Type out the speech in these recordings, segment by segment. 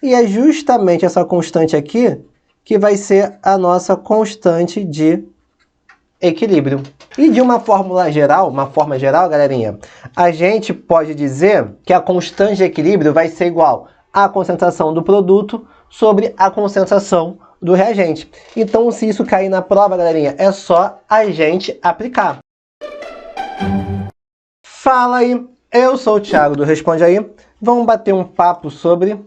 E é justamente essa constante aqui que vai ser a nossa constante de equilíbrio. E de uma forma geral, galerinha, a gente pode dizer que a constante de equilíbrio vai ser igual à concentração do produto sobre a concentração do reagente. Então, se isso cair na prova, galerinha, é só a gente aplicar. Fala aí, eu sou o Thiago do Responde Aí. Vamos bater um papo sobre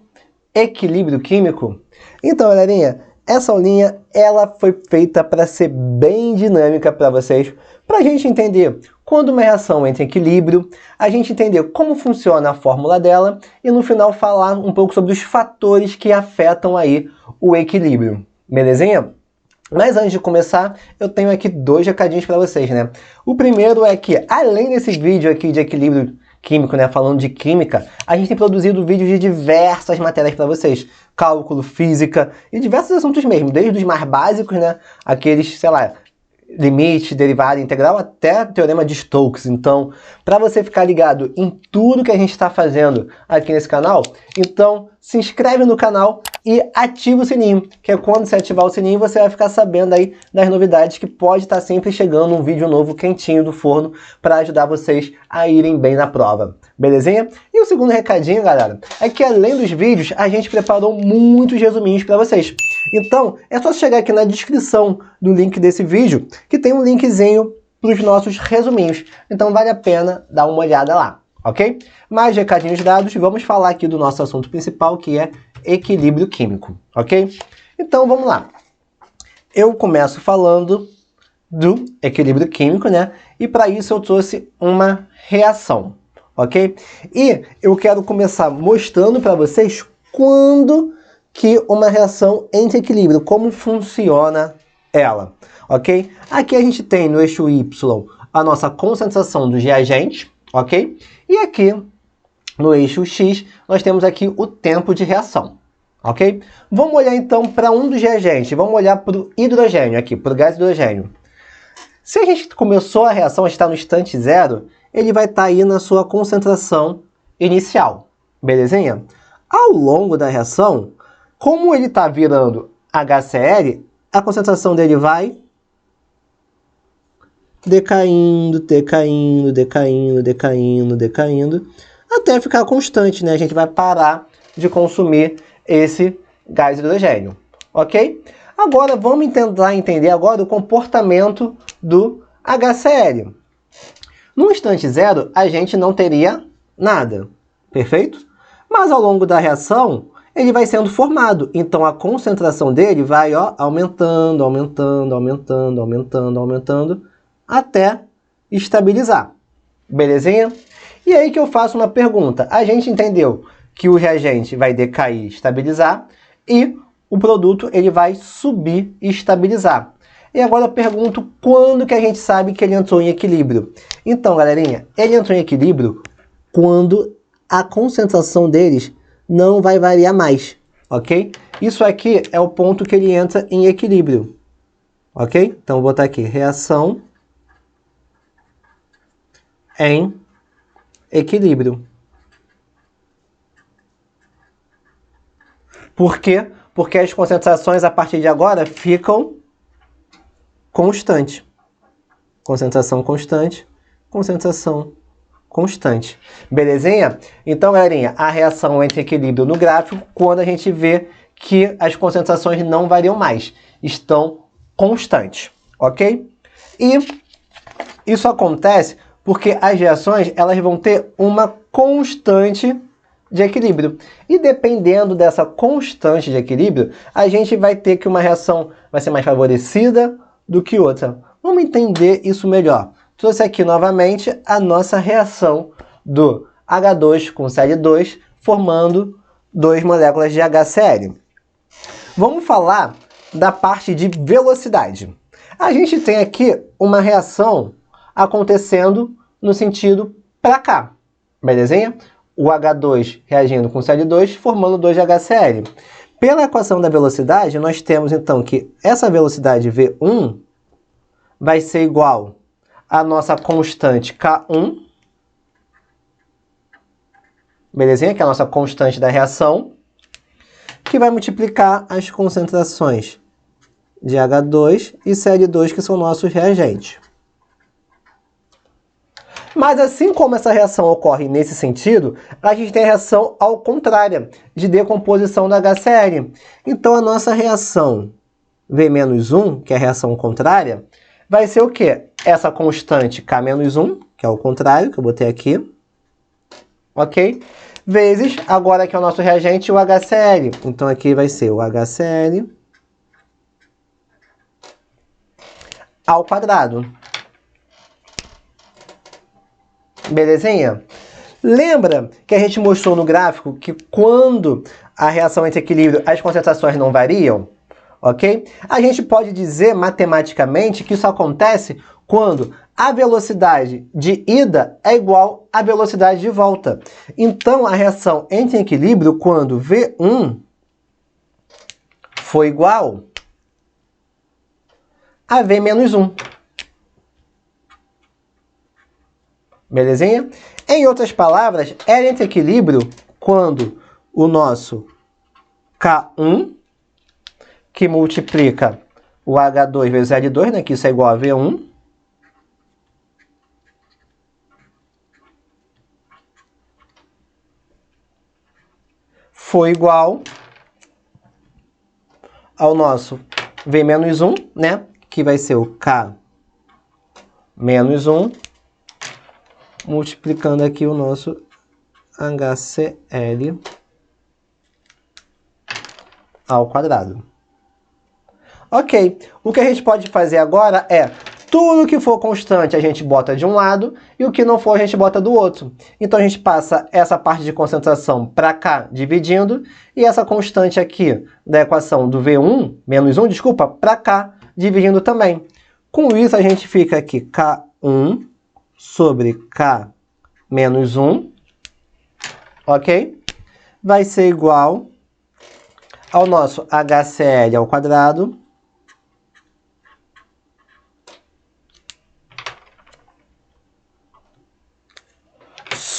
equilíbrio químico? Então, galerinha, essa aulinha ela foi feita para ser bem dinâmica para vocês, para a gente entender quando uma reação entra em equilíbrio, a gente entender como funciona a fórmula dela e no final falar um pouco sobre os fatores que afetam aí o equilíbrio. Belezinha? Mas antes de começar, eu tenho aqui 2 recadinhos para vocês, né? O primeiro é que, além desse vídeo aqui de equilíbrio químico, né, falando de química, a gente tem produzido vídeos de diversas matérias para vocês. Cálculo, física e diversos assuntos mesmo, desde os mais básicos, né, aqueles, sei lá, limite, derivada, integral, até teorema de Stokes. Então, para você ficar ligado em tudo que a gente está fazendo aqui nesse canal, então se inscreve no canal e ativa o sininho, que é quando você ativar o sininho você vai ficar sabendo aí das novidades, que pode estar sempre chegando um vídeo novo quentinho do forno para ajudar vocês a irem bem na prova. Belezinha? E o segundo recadinho, galera, é que além dos vídeos, a gente preparou muitos resuminhos para vocês. Então, é só chegar aqui na descrição do link desse vídeo, que tem um linkzinho para os nossos resuminhos. Então, vale a pena dar uma olhada lá, ok? Mais recadinhos dados, vamos falar aqui do nosso assunto principal, que é equilíbrio químico, ok? Então, vamos lá. Eu começo falando do equilíbrio químico, né? E para isso eu trouxe uma reação, ok? E eu quero começar mostrando para vocês quando que uma reação entra em equilíbrio, como funciona ela, ok? Aqui a gente tem no eixo Y a nossa concentração dos reagentes, ok? E aqui no eixo X nós temos aqui o tempo de reação, ok? Vamos olhar então para um dos reagentes, vamos olhar para o hidrogênio aqui, para o gás hidrogênio. Se a gente começou a reação, a gente está no instante zero, ele vai estar aí na sua concentração inicial, belezinha? Ao longo da reação, como ele está virando HCl, a concentração dele vai decaindo, decaindo, decaindo, decaindo, decaindo, até ficar constante, né? A gente vai parar de consumir esse gás hidrogênio, ok? Agora, vamos tentar entender agora o comportamento do HCl. No instante zero, a gente não teria nada, perfeito? Mas ao longo da reação, ele vai sendo formado. Então, a concentração dele vai aumentando, aumentando, aumentando, aumentando, aumentando, até estabilizar. Belezinha? E aí que eu faço uma pergunta. A gente entendeu que o reagente vai decair e estabilizar, e o produto ele vai subir e estabilizar. E agora eu pergunto quando que a gente sabe que ele entrou em equilíbrio. Então, galerinha, ele entrou em equilíbrio quando a concentração deles não vai variar mais, ok? Isso aqui é o ponto que ele entra em equilíbrio, ok? Então, vou botar aqui, reação em equilíbrio. Por quê? Porque as concentrações, a partir de agora, ficam constantes. Concentração constante, concentração constante. Belezinha? Então, galerinha, a reação entra em equilíbrio no gráfico quando a gente vê que as concentrações não variam mais, estão constantes, ok? E isso acontece porque as reações elas vão ter uma constante de equilíbrio. E dependendo dessa constante de equilíbrio, a gente vai ter que uma reação vai ser mais favorecida do que outra. Vamos entender isso melhor. Trouxe aqui novamente a nossa reação do H2 com Cl2, formando 2 moléculas de HCl. Vamos falar da parte de velocidade. A gente tem aqui uma reação acontecendo no sentido para cá, belezinha? O H2 reagindo com Cl2, formando 2 de HCl. Pela equação da velocidade, nós temos então que essa velocidade V1 vai ser igual à nossa constante K1, belezinha? Que é a nossa constante da reação, que vai multiplicar as concentrações de H2 e Cl2, que são nossos reagentes. Mas assim como essa reação ocorre nesse sentido, a gente tem a reação ao contrário, de decomposição da HCl. Então a nossa reação V-1, que é a reação contrária, vai ser o quê? Essa constante K-1, que é o contrário, que eu botei aqui, ok? Vezes, agora que é o nosso reagente, o HCl. Então aqui vai ser o HCl ao quadrado. Belezinha? Lembra que a gente mostrou no gráfico que quando a reação entra em equilíbrio, as concentrações não variam? Ok? A gente pode dizer matematicamente que isso acontece quando a velocidade de ida é igual à velocidade de volta. Então, a reação entra em equilíbrio quando V1 for igual a V-1. Belezinha? Em outras palavras, ela entra em equilíbrio quando o nosso K1, que multiplica o H2 vezes L2, né, que isso é igual a V1, foi igual ao nosso V-1, né, que vai ser o K-1, multiplicando aqui o nosso HCl ao quadrado. Ok, o que a gente pode fazer agora é, tudo que for constante a gente bota de um lado, e o que não for a gente bota do outro. Então a gente passa essa parte de concentração para cá, dividindo, e essa constante aqui da equação do V1, menos 1, desculpa, para cá, dividindo também. Com isso a gente fica aqui K1 sobre K menos 1, ok? Vai ser igual ao nosso HCl ao quadrado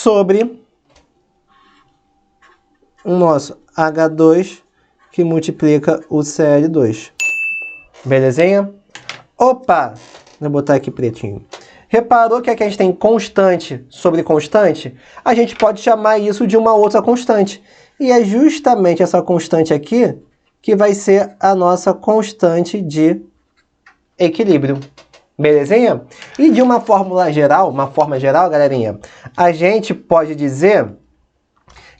sobre o nosso H2 que multiplica o Cl2. Belezinha? Opa! Vou botar aqui pretinho. Reparou que aqui a gente tem constante sobre constante? A gente pode chamar isso de uma outra constante. E é justamente essa constante aqui que vai ser a nossa constante de equilíbrio. Belezinha? E de uma forma geral, galerinha, a gente pode dizer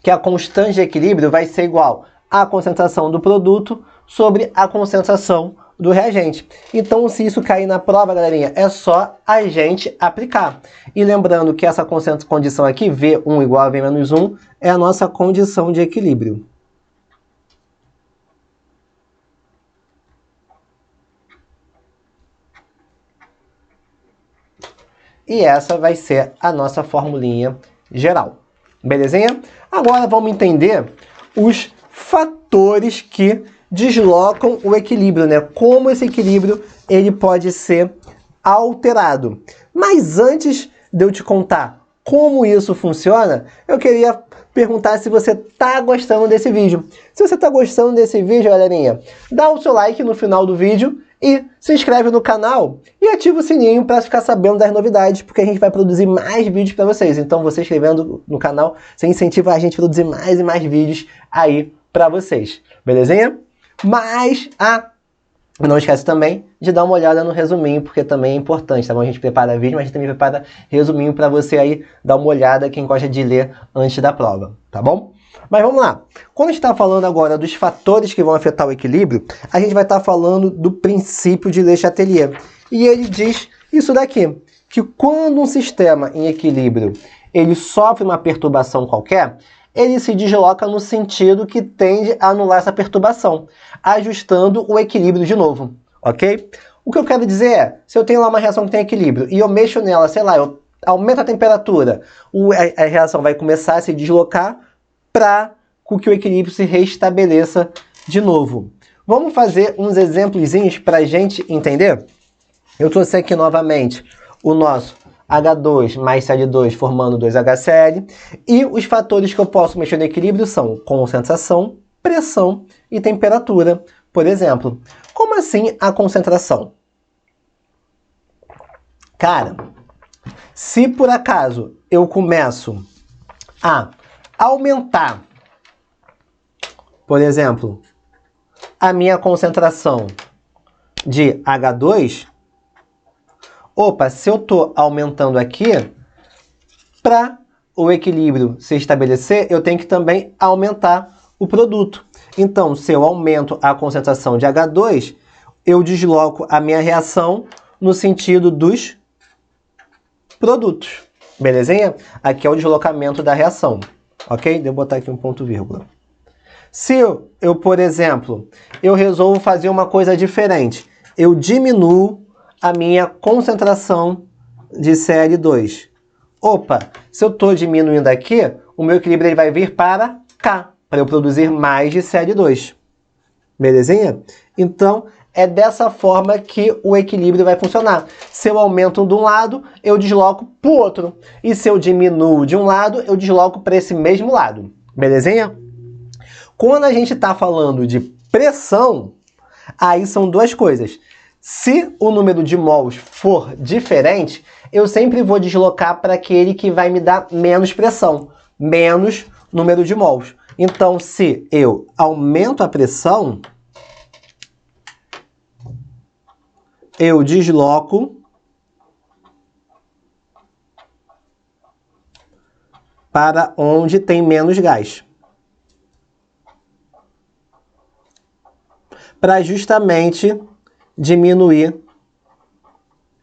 que a constante de equilíbrio vai ser igual à concentração do produto sobre a concentração do reagente. Então, se isso cair na prova, galerinha, é só a gente aplicar. E lembrando que essa condição aqui, V1 igual a V menos 1, é a nossa condição de equilíbrio. E essa vai ser a nossa formulinha geral. Belezinha? Agora vamos entender os fatores que deslocam o equilíbrio, né? Como esse equilíbrio ele pode ser alterado. Mas antes de eu te contar como isso funciona, eu queria perguntar se você está gostando desse vídeo. Se você está gostando desse vídeo, galerinha, dá o seu like no final do vídeo e se inscreve no canal e ativa o sininho para ficar sabendo das novidades, porque a gente vai produzir mais vídeos para vocês. Então, você inscrevendo no canal, você incentiva a gente a produzir mais e mais vídeos aí para vocês. Belezinha? Mas, não esquece também de dar uma olhada no resuminho, porque também é importante, tá bom? A gente prepara vídeo, mas a gente também prepara resuminho para você aí dar uma olhada, quem gosta de ler antes da prova, tá bom? Mas vamos lá. Quando a gente está falando agora dos fatores que vão afetar o equilíbrio, a gente vai estar falando do princípio de Le Chatelier. E ele diz isso daqui, que quando um sistema em equilíbrio ele sofre uma perturbação qualquer, ele se desloca no sentido que tende a anular essa perturbação, ajustando o equilíbrio de novo, ok? O que eu quero dizer é, se eu tenho lá uma reação que tem equilíbrio e eu mexo nela, sei lá, eu aumento a temperatura, a reação vai começar a se deslocar para que o equilíbrio se restabeleça de novo. Vamos fazer uns exemplozinhos para a gente entender? Eu trouxe aqui novamente o nosso H2 mais Cl2 formando 2HCl. E os fatores que eu posso mexer no equilíbrio são concentração, pressão e temperatura, por exemplo. Como assim a concentração? Cara, se por acaso eu começo a aumentar, por exemplo, a minha concentração de H2, opa, se eu estou aumentando aqui, para o equilíbrio se estabelecer, eu tenho que também aumentar o produto. Então, se eu aumento a concentração de H2, eu desloco a minha reação no sentido dos produtos. Belezinha? Aqui é o deslocamento da reação. Ok? Deixa eu botar aqui um ponto vírgula. Se eu, por exemplo, eu resolvo fazer uma coisa diferente, eu diminuo a minha concentração de Cl2. Opa, se eu estou diminuindo aqui, o meu equilíbrio ele vai vir para cá, para eu produzir mais de Cl2. Belezinha? Então, é dessa forma que o equilíbrio vai funcionar. Se eu aumento de um lado, eu desloco para o outro. E se eu diminuo de um lado, eu desloco para esse mesmo lado. Belezinha? Quando a gente está falando de pressão, aí são duas coisas. Se o número de mols for diferente, eu sempre vou deslocar para aquele que vai me dar menos pressão, menos número de mols. Então, se eu aumento a pressão, eu desloco para onde tem menos gás. Para justamente diminuir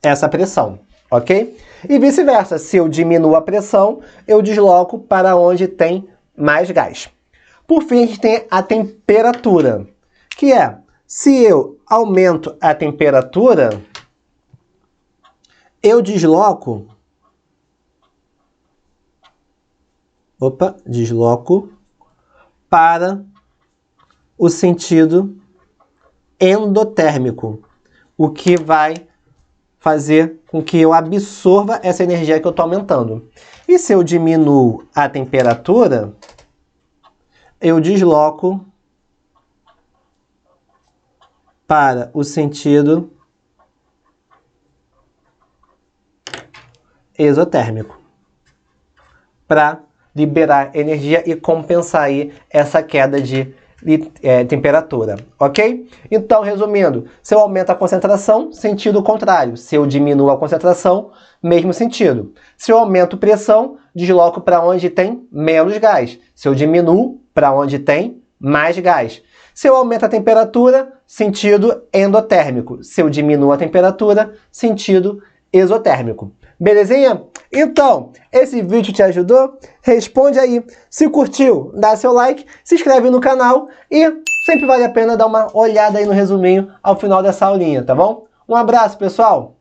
essa pressão, ok? E vice-versa, se eu diminuo a pressão, eu desloco para onde tem mais gás. Por fim, a gente tem a temperatura, que é, se eu aumento a temperatura, eu desloco, para o sentido endotérmico, o que vai fazer com que eu absorva essa energia que eu estou aumentando. E se eu diminuo a temperatura, eu desloco para o sentido exotérmico, para liberar energia e compensar aí essa queda de temperatura, ok? Então, resumindo, se eu aumento a concentração, sentido contrário. Se eu diminuo a concentração, mesmo sentido. Se eu aumento a pressão, desloco para onde tem menos gás. Se eu diminuo, para onde tem mais gás. Se eu aumento a temperatura, sentido endotérmico. Se eu diminuo a temperatura, sentido exotérmico. Belezinha? Então, esse vídeo te ajudou? Responde aí. Se curtiu, dá seu like, se inscreve no canal e sempre vale a pena dar uma olhada aí no resuminho ao final dessa aulinha, tá bom? Um abraço, pessoal!